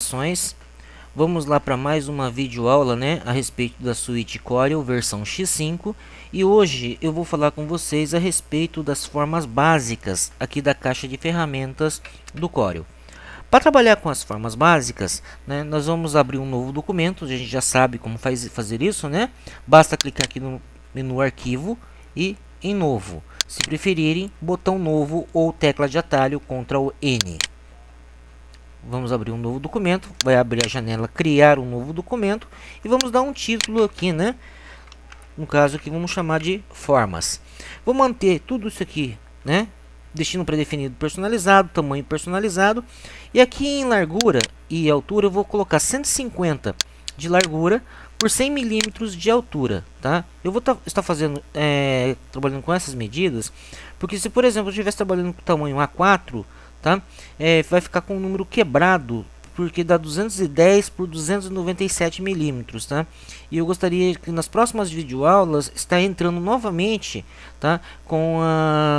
Saudações. Vamos lá para mais uma videoaula, né, a respeito da suíte Corel versão X5, e hoje eu vou falar com vocês a respeito das formas básicas aqui da caixa de ferramentas do Corel. Para trabalhar com as formas básicas, né, nós vamos abrir um novo documento. A gente já sabe como fazer isso, né? Basta clicar aqui no menu Arquivo e em Novo. Se preferirem, botão Novo ou tecla de atalho Ctrl N. Vamos abrir um novo documento, vai abrir a janela criar um novo documento e vamos dar um título aqui, né? No caso aqui vamos chamar de formas. Vou manter tudo isso aqui, né? Destino pré-definido personalizado, tamanho personalizado. E aqui em largura e altura eu vou colocar 150 de largura por 100 milímetros de altura, tá? Eu vou estar trabalhando com essas medidas, porque se por exemplo eu estivesse trabalhando com tamanho A4, tá? Vai ficar com um número quebrado, porque dá 210 por 297 milímetros, tá? E eu gostaria que nas próximas videoaulas está entrando novamente, tá? Com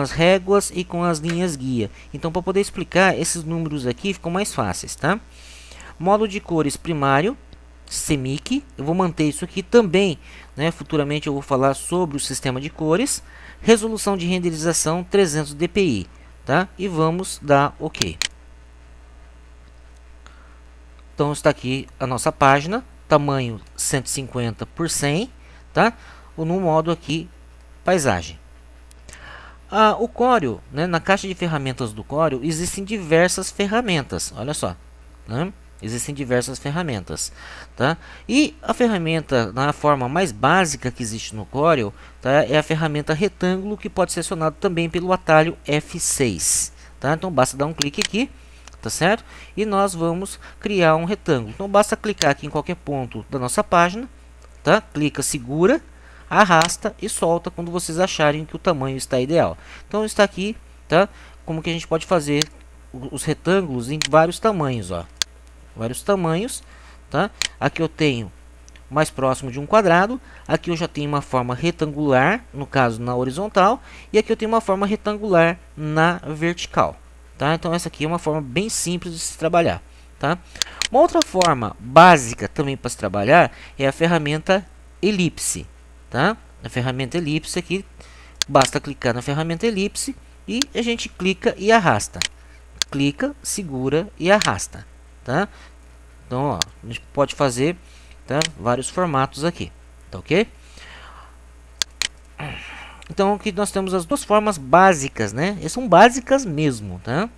as réguas e com as linhas guia. Então, para poder explicar esses números aqui, ficam mais fáceis, tá? Módulo de cores primário, CMYK, eu vou manter isso aqui também, né? Futuramente eu vou falar sobre o sistema de cores. Resolução de renderização 300 dpi. Tá? E vamos dar OK. Então está aqui a nossa página, tamanho 150 por 100, tá? Ou no modo aqui paisagem. O Corel, né, na caixa de ferramentas do Corel existem diversas ferramentas, olha só, né? Existem diversas ferramentas, tá? E a ferramenta, na forma mais básica que existe no Corel, tá, é a ferramenta retângulo, que pode ser acionado também pelo atalho F6, tá? Então basta dar um clique aqui, tá certo? E nós vamos criar um retângulo. Então basta clicar aqui em qualquer ponto da nossa página, tá? Clica, segura, arrasta e solta quando vocês acharem que o tamanho está ideal. Então está aqui, tá? Como que a gente pode fazer os retângulos em vários tamanhos, ó. Vários tamanhos, tá? Aqui eu tenho mais próximo de um quadrado, aqui eu já tenho uma forma retangular, no caso na horizontal, e aqui eu tenho uma forma retangular na vertical, tá? Então essa aqui é uma forma bem simples de se trabalhar, tá? Uma outra forma básica também para se trabalhar é a ferramenta elipse, tá? A ferramenta elipse aqui, basta clicar na ferramenta elipse e a gente clica e arrasta. Clica, segura e arrasta. Tá? Então, ó, a gente pode fazer, tá, vários formatos aqui, tá ok? Então aqui nós temos as duas formas básicas, né? E são básicas mesmo, tá?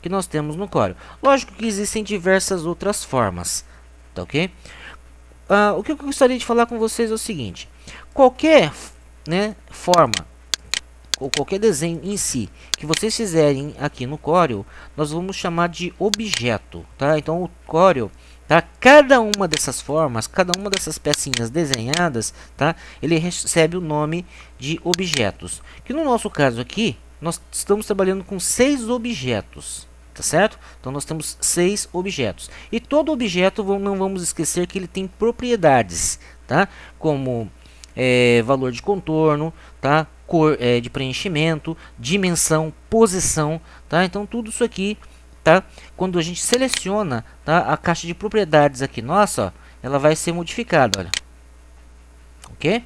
Que nós temos no Corel. Lógico que existem diversas outras formas, tá ok? O que eu gostaria de falar com vocês é o seguinte: qualquer, né, forma ou qualquer desenho em si que vocês fizerem aqui no Corel, nós vamos chamar de objeto, tá? Então o Corel, tá? Cada uma dessas formas, cada uma dessas pecinhas desenhadas, tá? Ele recebe o nome de objetos. Que no nosso caso aqui, nós estamos trabalhando com 6 objetos, tá certo? Então nós temos 6 objetos. E todo objeto, não vamos esquecer que ele tem propriedades, tá? Como valor de contorno, tá? Cor de preenchimento, dimensão, posição, tá? Então tudo isso aqui, tá? Quando a gente seleciona, tá, a caixa de propriedades aqui nossa, ó, ela vai ser modificada, olha. OK?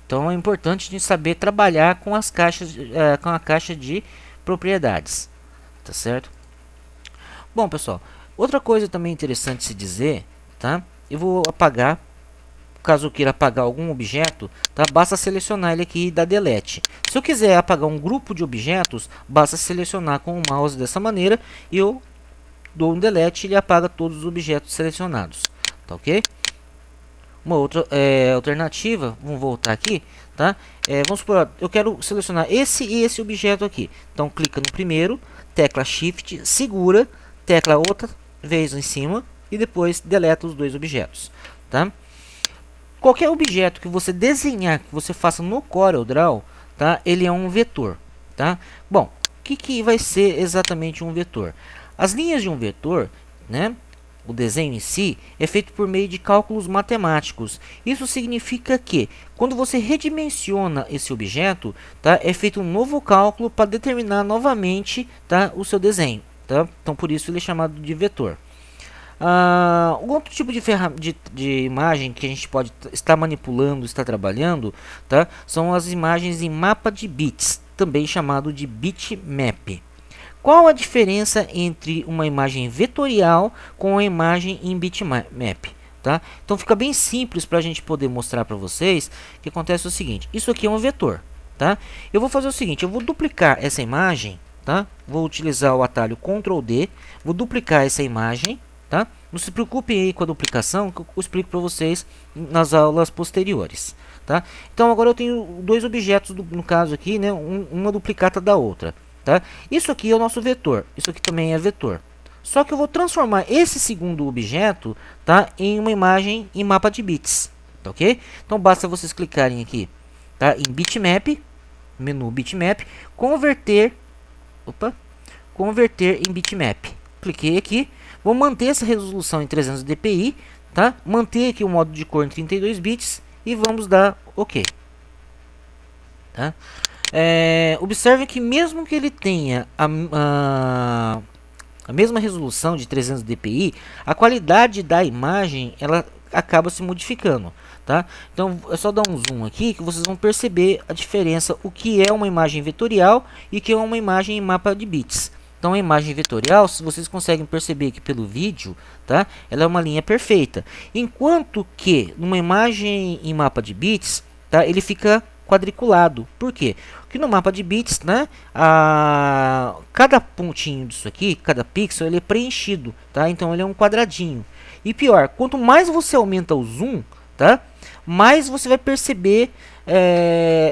Então é importante a gente saber trabalhar com as caixas, com a caixa de propriedades, tá certo? Bom, pessoal, outra coisa também interessante se dizer, tá? Eu vou apagar. Caso eu queira apagar algum objeto, tá? Basta selecionar ele aqui e dar delete. Se eu quiser apagar um grupo de objetos, basta selecionar com o mouse dessa maneira e eu dou um delete e ele apaga todos os objetos selecionados, tá ok? Uma outra alternativa, vamos voltar aqui, tá? Vamos supor, eu quero selecionar esse e esse objeto aqui. Então clica no primeiro, tecla Shift, segura, tecla outra vez em cima e depois deleta os dois objetos, tá? Qualquer objeto que você desenhar, que você faça no CorelDRAW, tá? Ele é um vetor, tá? Bom, o que vai ser exatamente um vetor? As linhas de um vetor, né? O desenho em si é feito por meio de cálculos matemáticos. Isso significa que quando você redimensiona esse objeto, tá? É feito um novo cálculo para determinar novamente, tá, o seu desenho, tá? Então por isso ele é chamado de vetor. O outro tipo de imagem que a gente pode estar manipulando, estar trabalhando, tá? São as imagens em mapa de bits, também chamado de bitmap. Qual a diferença entre uma imagem vetorial com a imagem em bitmap? Tá? Então fica bem simples para a gente poder mostrar para vocês que acontece o seguinte: isso aqui é um vetor, tá? Eu vou fazer o seguinte: eu vou duplicar essa imagem, tá? Vou utilizar o atalho Ctrl D, vou duplicar essa imagem, tá? Não se preocupe aí com a duplicação, que eu explico para vocês nas aulas posteriores, tá? Então agora eu tenho dois objetos no caso aqui, né? Uma duplicata da outra, tá? Isso aqui é o nosso vetor, isso aqui também é vetor. Só que eu vou transformar esse segundo objeto, tá, em uma imagem em mapa de bits, tá, ok? Então basta vocês clicarem aqui, tá, em bitmap, menu bitmap, converter em bitmap. Cliquei aqui, vou manter essa resolução em 300 dpi, tá? Manter aqui o modo de cor em 32 bits e vamos dar OK, tá? Observe que mesmo que ele tenha a mesma resolução de 300 dpi, a qualidade da imagem ela acaba se modificando, tá? Então é só dar um zoom aqui que vocês vão perceber a diferença, o que é uma imagem vetorial e o que é uma imagem em mapa de bits. Então a imagem vetorial, se vocês conseguem perceber aqui pelo vídeo, tá? Ela é uma linha perfeita, enquanto que numa imagem em mapa de bits, tá? Ele fica quadriculado. Por quê? Porque no mapa de bits, né, cada pontinho disso aqui, cada pixel, ele é preenchido, tá? Então ele é um quadradinho. E pior, quanto mais você aumenta o zoom, tá, mais você vai perceber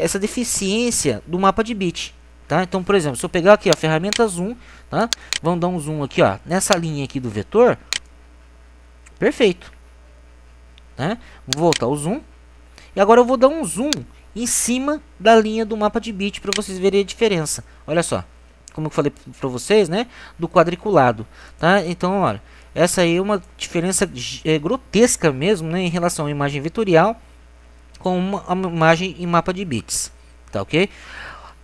essa deficiência do mapa de bit, tá? Então, por exemplo, se eu pegar aqui a ferramenta zoom, tá? Vamos dar um zoom aqui, ó, nessa linha aqui do vetor, perfeito, né? Vou voltar o zoom e agora eu vou dar um zoom em cima da linha do mapa de bit para vocês verem a diferença. Olha só, como eu falei para vocês, né, do quadriculado, tá? Então, olha, essa aí é uma diferença grotesca mesmo, né, em relação à imagem vetorial com uma imagem em mapa de bits, tá, ok?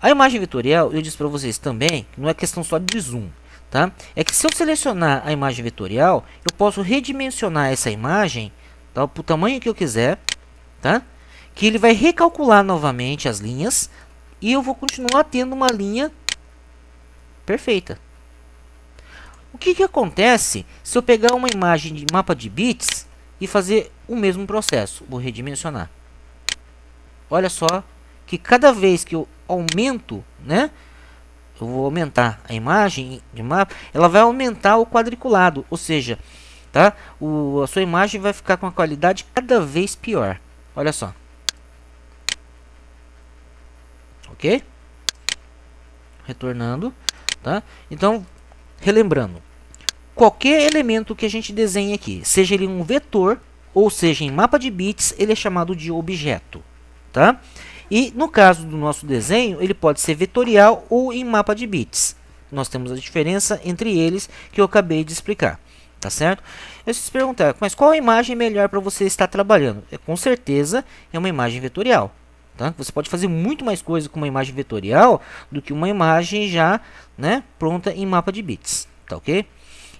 A imagem vetorial, eu disse para vocês também, que não é questão só de zoom, tá? É que se eu selecionar a imagem vetorial, eu posso redimensionar essa imagem, tá, para o tamanho que eu quiser, tá? Que ele vai recalcular novamente as linhas e eu vou continuar tendo uma linha perfeita. O que acontece se eu pegar uma imagem de mapa de bits e fazer o mesmo processo? Vou redimensionar. Olha só que cada vez que eu aumento, né? Eu vou aumentar a imagem de mapa, ela vai aumentar o quadriculado, ou seja, tá? A sua imagem vai ficar com a qualidade cada vez pior. Olha só. Ok? Retornando, tá? Então, relembrando, qualquer elemento que a gente desenhe aqui, seja ele um vetor ou seja em mapa de bits, ele é chamado de objeto, tá? E no caso do nosso desenho, ele pode ser vetorial ou em mapa de bits. Nós temos a diferença entre eles que eu acabei de explicar, tá certo? Eu se perguntar, mas qual a imagem melhor para você estar trabalhando? Com certeza é uma imagem vetorial. Tá? Você pode fazer muito mais coisa com uma imagem vetorial do que uma imagem já, né, pronta em mapa de bits, tá, ok?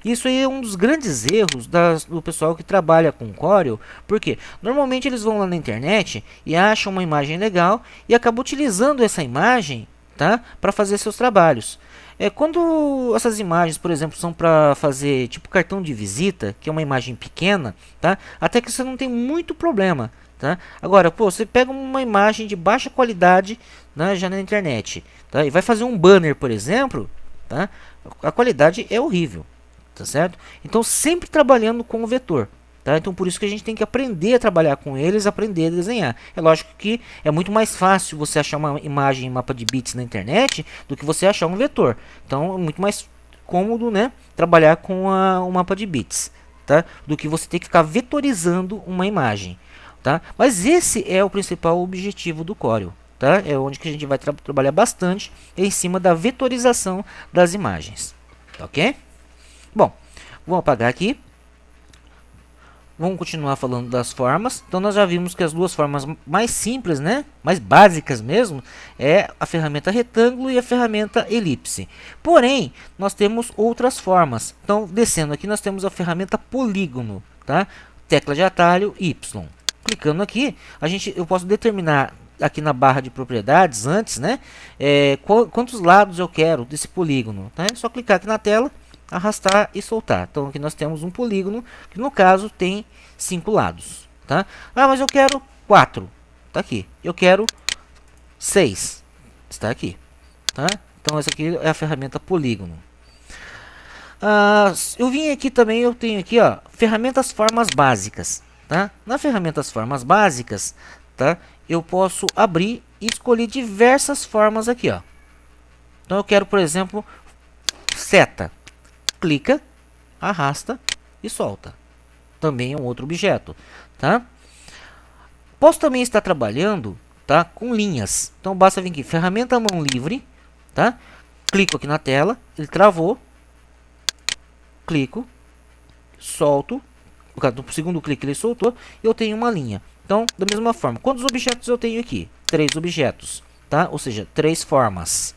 Isso aí é um dos grandes erros do pessoal que trabalha com Corel, porque normalmente eles vão lá na internet e acham uma imagem legal e acabam utilizando essa imagem, tá, para fazer seus trabalhos. Quando essas imagens, por exemplo, são para fazer tipo cartão de visita, que é uma imagem pequena, tá, até que você não tem muito problema. Tá? Agora, pô, você pega uma imagem de baixa qualidade, né, já na internet, tá? E vai fazer um banner, por exemplo, tá? A qualidade é horrível, tá certo? Então, sempre trabalhando com o vetor, tá? Então, por isso que a gente tem que aprender a trabalhar com eles, aprender a desenhar. É lógico que é muito mais fácil você achar uma imagem em mapa de bits na internet do que você achar um vetor. Então, é muito mais cômodo, né, trabalhar com o mapa de bits, tá? Do que você ter que ficar vetorizando uma imagem. Tá? Mas esse é o principal objetivo do Corel, tá? É onde que a gente vai trabalhar bastante em cima da vetorização das imagens, tá, ok? Bom, vou apagar aqui. Vamos continuar falando das formas. Então nós já vimos que as duas formas mais simples, né, mais básicas mesmo, é a ferramenta retângulo e a ferramenta elipse. Porém, nós temos outras formas. Então, descendo aqui, nós temos a ferramenta polígono, tá? Tecla de atalho Y. Clicando aqui, eu posso determinar aqui na barra de propriedades antes, né, quantos lados eu quero desse polígono. Tá? É só clicar aqui na tela, arrastar e soltar. Então aqui nós temos um polígono que no caso tem 5 lados, tá? Ah, mas eu quero 4, tá aqui. Eu quero 6, está aqui, tá? Então essa aqui é a ferramenta polígono. Eu vim aqui também, eu tenho aqui, ó, ferramentas formas básicas, tá? Na ferramentas formas básicas, tá? Eu posso abrir e escolher diversas formas aqui, ó. Então eu quero, por exemplo, seta. Clica, arrasta e solta. Também é um outro objeto, tá? Posso também estar trabalhando, tá, com linhas. Então basta vir aqui, ferramenta mão livre, tá? Clico aqui na tela, ele travou. Clico, solto. No segundo clique ele soltou e eu tenho uma linha. Então, da mesma forma, quantos objetos eu tenho aqui? 3 objetos, tá? Ou seja, 3 formas,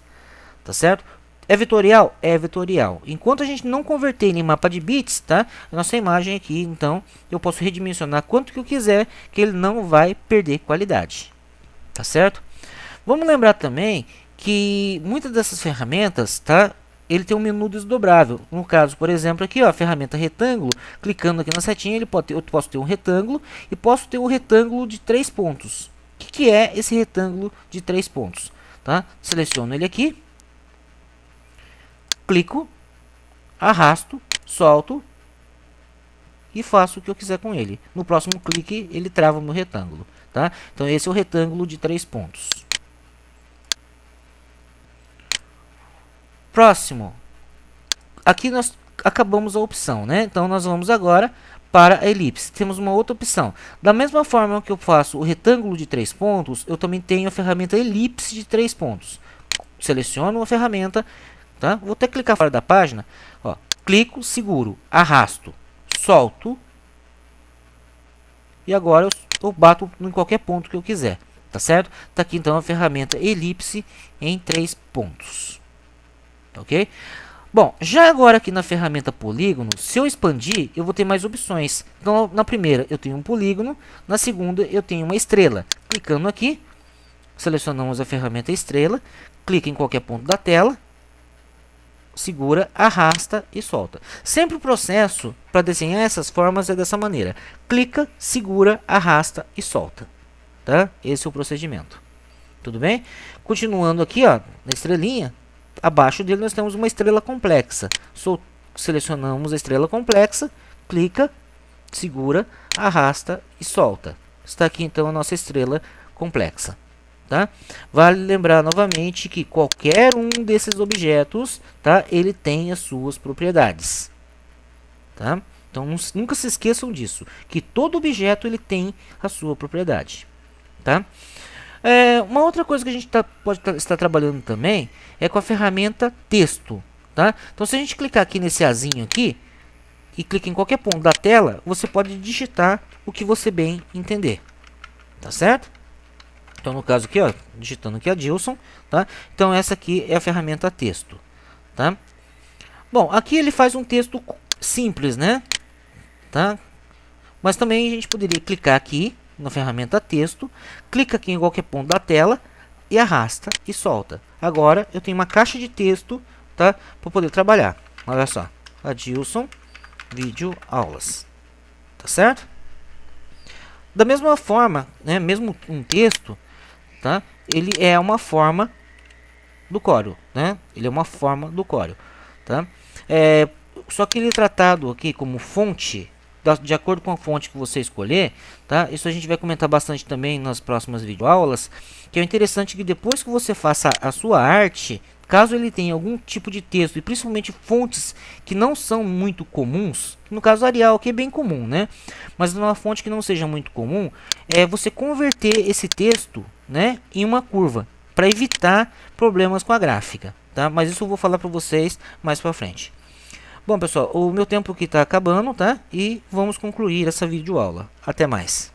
tá certo? É vetorial? É vetorial. Enquanto a gente não converter ele em mapa de bits, tá? Nossa imagem aqui, então, eu posso redimensionar quanto que eu quiser, que ele não vai perder qualidade. Tá certo? Vamos lembrar também que muitas dessas ferramentas, tá? Ele tem um menu desdobrável. No caso, por exemplo, aqui, ó, a ferramenta retângulo, clicando aqui na setinha, eu posso ter um retângulo e posso ter um retângulo de 3 pontos. O que é esse retângulo de 3 pontos? Tá? Seleciono ele aqui. Clico, arrasto, solto e faço o que eu quiser com ele. No próximo clique, ele trava o meu retângulo. Tá? Então, esse é o retângulo de 3 pontos. Próximo. Aqui nós acabamos a opção, né? Então, nós vamos agora para a elipse. Temos uma outra opção. Da mesma forma que eu faço o retângulo de 3 pontos, eu também tenho a ferramenta elipse de 3 pontos. Seleciono a ferramenta. Tá? Vou até clicar fora da página. Ó, clico, seguro, arrasto, solto. E agora eu bato em qualquer ponto que eu quiser. Tá certo? Tá aqui então a ferramenta elipse em 3 pontos. Ok? Bom, já agora aqui na ferramenta polígono, se eu expandir, eu vou ter mais opções. Então, na primeira eu tenho um polígono, na segunda eu tenho uma estrela. Clicando aqui, selecionamos a ferramenta estrela, clica em qualquer ponto da tela. Segura, arrasta e solta. Sempre o processo para desenhar essas formas é dessa maneira. Clica, segura, arrasta e solta. Tá? Esse é o procedimento. Tudo bem? Continuando aqui, ó, na estrelinha, abaixo dele nós temos uma estrela complexa. Selecionamos a estrela complexa, clica, segura, arrasta e solta. Está aqui então a nossa estrela complexa. Tá? Vale lembrar novamente que qualquer um desses objetos, tá, ele tem as suas propriedades. Tá? Então nunca se esqueçam disso, que todo objeto ele tem a sua propriedade. Tá? Uma outra coisa que a gente pode estar trabalhando também é com a ferramenta texto. Tá? Então se a gente clicar aqui nesse azinho aqui e clicar em qualquer ponto da tela, você pode digitar o que você bem entender. Tá certo? Então, no caso aqui, ó, digitando aqui Adilson, tá? Então, essa aqui é a ferramenta texto, tá? Bom, aqui ele faz um texto simples, né? Tá? Mas também a gente poderia clicar aqui na ferramenta texto, clica aqui em qualquer ponto da tela e arrasta e solta. Agora, eu tenho uma caixa de texto, tá? Para poder trabalhar. Olha só, Adilson, vídeo, aulas, tá certo? Da mesma forma, né? Mesmo um texto, tá? Ele é uma forma do Corel, né? Ele é uma forma do Corel, tá? Só que ele é tratado aqui como fonte, de acordo com a fonte que você escolher, tá? Isso a gente vai comentar bastante também nas próximas videoaulas, que é interessante que depois que você faça a sua arte, caso ele tenha algum tipo de texto, e principalmente fontes que não são muito comuns, no caso Arial, que é bem comum, né? Mas numa fonte que não seja muito comum, é você converter esse texto, né, em uma curva, para evitar problemas com a gráfica, tá? Mas isso eu vou falar para vocês mais para frente. Bom, pessoal, o meu tempo aqui está acabando, tá? E vamos concluir essa videoaula. Até mais.